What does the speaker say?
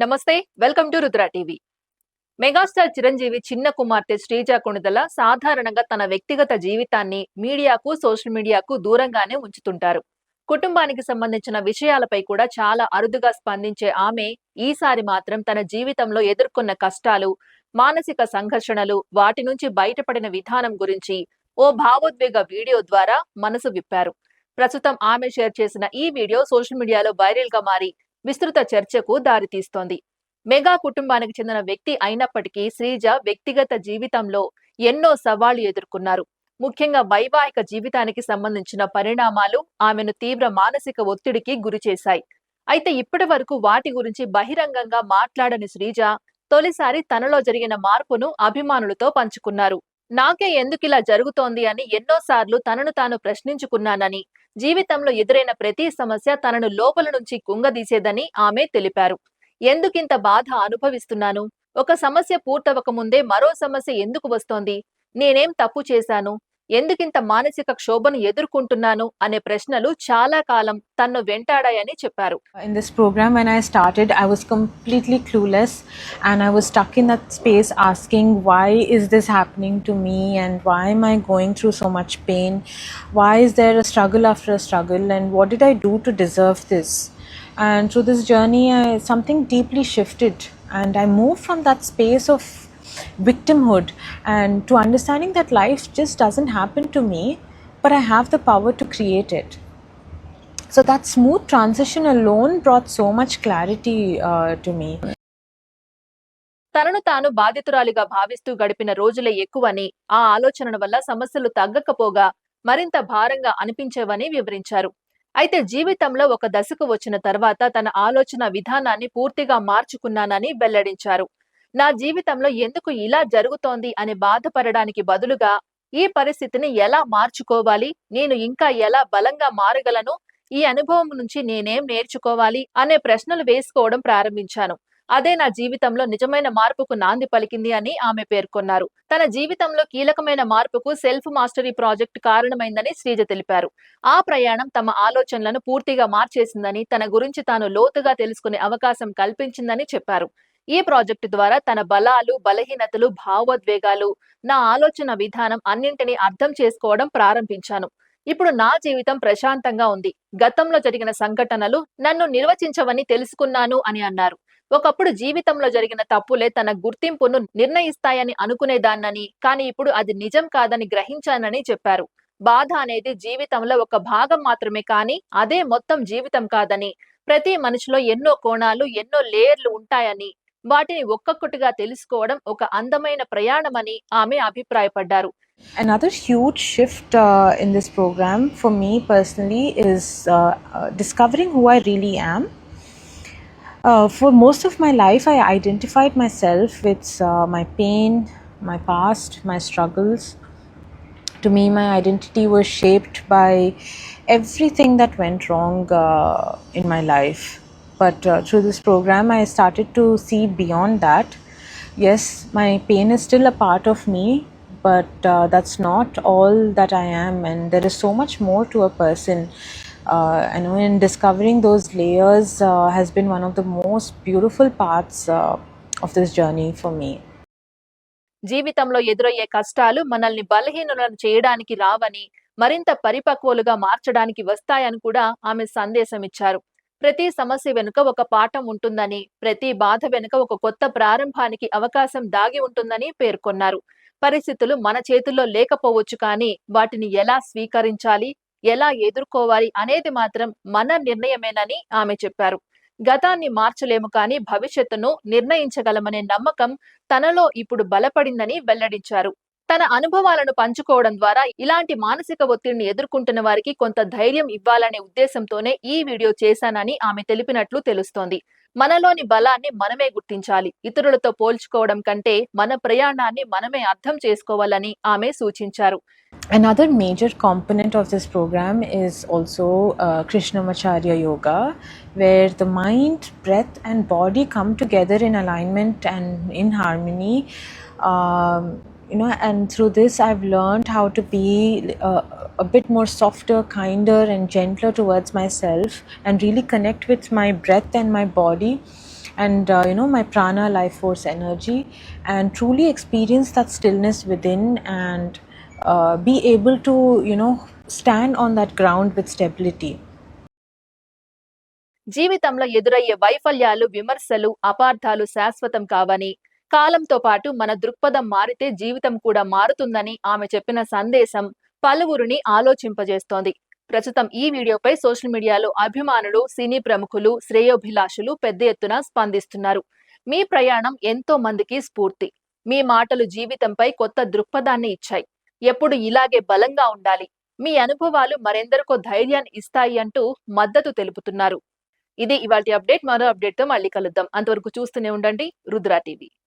నమస్తే welcome to Rudra TV. Megastar Chiranjeevi చిన్న కుమార్తె శ్రీజ కొణిదల సాధారణంగా తన వ్యక్తిగత జీవితాన్ని మీడియాకు సోషల్ మీడియాకు దూరంగానే ఉంచుతుంటారు. కుటుంబానికి సంబంధించిన విషయాలపై కూడా చాలా అరుదుగా స్పందించే ఆమె ఈసారి మాత్రం తన జీవితంలో ఎదుర్కొన్న కష్టాలు, మానసిక సంఘర్షణలు, వాటి నుంచి బయటపడిన విధానం గురించి ఓ భావోద్వేగ వీడియో ద్వారా మనసు విప్పారు. ప్రస్తుతం ఆమె షేర్ చేసిన ఈ వీడియో సోషల్ మీడియాలో వైరల్ గా మారి విస్తృత చర్చకు దారితీస్తోంది. మెగా కుటుంబానికి చెందిన వ్యక్తి అయినప్పటికీ శ్రీజ వ్యక్తిగత జీవితంలో ఎన్నో సవాళ్లు ఎదుర్కొన్నారు. ముఖ్యంగా వైవాహిక జీవితానికి సంబంధించిన పరిణామాలు ఆమెను తీవ్ర మానసిక ఒత్తిడికి గురిచేశాయి. అయితే ఇప్పటి వరకు వాటి గురించి బహిరంగంగా మాట్లాడని శ్రీజ తొలిసారి తనలో జరిగిన మార్పును అభిమానులతో పంచుకున్నారు. నాకే ఎందుకిలా జరుగుతోంది అని ఎన్నోసార్లు తనను తాను ప్రశ్నించుకున్నానని, జీవితంలో ఎదురైన ప్రతి సమస్య తనను లోపల నుంచి కుంగదీసేదని ఆమె తెలిపారు. ఎందుకింత బాధ అనుభవిస్తున్నాను? ఒక సమస్య పూర్తవక ముందే మరో సమస్య ఎందుకు వస్తోంది? నేనేం తప్పు చేశాను? ఎందుకింత మానసిక క్షోభను ఎదుర్కొంటున్నాను అనే ప్రశ్నలు చాలా కాలం తన్ను వెంటాడాయని చెప్పారు. In this program, when I started, I was completely clueless and I was stuck in that space asking, why is this happening to me and why am I going through so much pain? Why is there a struggle after a struggle and what did I do to deserve this? And through this journey, something deeply shifted and I moved from that space of victimhood and to understanding that life just doesn't happen to me, but I have the power to create it. So that smooth transition alone brought so much clarity to me. తనను తాను బాధితురాలిగా భావిస్తూ గడిపిన రోజులే ఎక్కువని, ఆ ఆలోచనల వల్ల సమస్యలు తగ్గకపోగా మరింత భారంగా అనిపించేవని వివరించారు. అయితే జీవితంలో ఒక దశకు వచ్చిన తర్వాత తన ఆలోచన విధానాన్ని పూర్తిగా మార్చుకున్నానని వెల్లడించారు. నా జీవితంలో ఎందుకు ఇలా జరుగుతోంది అని బాధపడడానికి బదులుగా ఈ పరిస్థితిని ఎలా మార్చుకోవాలి, నేను ఇంకా ఎలా బలంగా మారగలను, ఈ అనుభవం నుంచి నేనేం నేర్చుకోవాలి అనే ప్రశ్నలు వేసుకోవడం ప్రారంభించాను. అదే నా జీవితంలో నిజమైన మార్పుకు నాంది పలికింది అని ఆమె పేర్కొన్నారు. తన జీవితంలో కీలకమైన మార్పుకు సెల్ఫ్ మాస్టరీ ప్రాజెక్ట్ కారణమైందని శ్రీజ తెలిపారు. ఆ ప్రయాణం తమ ఆలోచనలను పూర్తిగా మార్చేసిందని, తన గురించి తాను లోతుగా తెలుసుకునే అవకాశం కల్పించిందని చెప్పారు. ఈ ప్రాజెక్టు ద్వారా తన బలాలు, బలహీనతలు, భావోద్వేగాలు, నా ఆలోచన విధానం అన్నింటినీ అర్థం చేసుకోవడం ప్రారంభించాను. ఇప్పుడు నా జీవితం ప్రశాంతంగా ఉంది. గతంలో జరిగిన సంఘటనలు నన్ను నిర్వచించవని తెలుసుకున్నాను అని అన్నారు. ఒకప్పుడు జీవితంలో జరిగిన తప్పులే తన గుర్తింపును నిర్ణయిస్తాయని అనుకునేదాన్నని, కానీ ఇప్పుడు అది నిజం కాదని గ్రహించానని చెప్పారు. బాధ అనేది జీవితంలో ఒక భాగం మాత్రమే, కానీ అదే మొత్తం జీవితం కాదని, ప్రతి మనిషిలో ఎన్నో కోణాలు, ఎన్నో లేయర్లు ఉంటాయని, వాటిని ఒక్కొక్కటిగా తెలుసుకోవడం ఒక అందమైన ప్రయాణమని ఆమె అభిప్రాయపడ్డారు. Another huge shift in this program for me personally is discovering who I really am. For most of my life, I identified myself with my pain, my past, my struggles. To me, my identity was shaped by everything that went wrong in my life. But through this program, I started to see beyond that. Yes, my pain is still a part of me, but that's not all that I am, and there is so much more to a person. I know in discovering those layers has been one of the most beautiful parts of this journey for me. జీవితంలో ఎదురయ్యే కష్టాలు మనల్ని బలహీనులను చేయడానికి రావని, మరింత పరిపక్వలుగా మార్చడానికి వస్తాయని కూడా ఆమె సందేశం ఇచ్చారు. ప్రతి సమస్య వెనుక ఒక పాఠం ఉంటుందని, ప్రతి బాధ వెనుక ఒక కొత్త ప్రారంభానికి అవకాశం దాగి ఉంటుందని పేర్కొన్నారు. పరిస్థితులు మన చేతుల్లో లేకపోవచ్చు, కానీ వాటిని ఎలా స్వీకరించాలి, ఎలా ఎదుర్కోవాలి అనేది మాత్రం మన నిర్ణయమేనని ఆమె చెప్పారు. గతాన్ని మార్చలేము, కానీ భవిష్యత్తును నిర్ణయించగలమనే నమ్మకం తనలో ఇప్పుడు బలపడిందని వెల్లడించారు. తన అనుభవాలను పంచుకోవడం ద్వారా ఇలాంటి మానసిక ఒత్తిడిని ఎదుర్కొంటున్న వారికి కొంత ధైర్యం ఇవ్వాలనే ఉద్దేశంతోనే ఈ వీడియో చేశానని ఆమె తెలిపినట్లు తెలుస్తోంది. మనలోని బలాన్ని మనమే గుర్తించాలి. ఇతరులతో పోల్చుకోవడం కంటే మన ప్రయాణాన్ని మనమే అర్థం చేసుకోవాలని ఆమె సూచించారు. Another major component of this program is also Krishnamacharya Yoga, where the mind, breath and body come together in alignment and in harmony. And through this I've learned how to be a bit more softer, kinder and gentler towards myself and really connect with my breath and my body and my prana, life force, energy, and truly experience that stillness within, and be able to stand on that ground with stability. జీవితంలో ఎదురయ్యే వైఫల్యాలు, విమర్శలు, అపార్థాలు శాశ్వతం కావని, కాలంతో పాటు మన దృక్పథం మారితే జీవితం కూడా మారుతుందని ఆమె చెప్పిన సందేశం పలువురిని ఆలోచింపజేస్తోంది. ప్రస్తుతం ఈ వీడియోపై సోషల్ మీడియాలో అభిమానులు, సినీ ప్రముఖులు, శ్రేయోభిలాషులు పెద్ద ఎత్తున స్పందిస్తున్నారు. మీ ప్రయాణం ఎంతో మందికి స్ఫూర్తి. మీ మాటలు జీవితంపై కొత్త దృక్పథాన్ని ఇచ్చాయి. ఎప్పుడు ఇలాగే బలంగా ఉండాలి. మీ అనుభవాలు మరెందరికో ధైర్యాన్ని ఇస్తాయి అంటూ మద్దతు తెలుపుతున్నారు. ఇది ఇవాల్టి అప్డేట్. మరో అప్డేట్ తో మళ్ళీ కలుద్దాం. అంతవరకు చూస్తూనే ఉండండి రుద్ర టీవీ.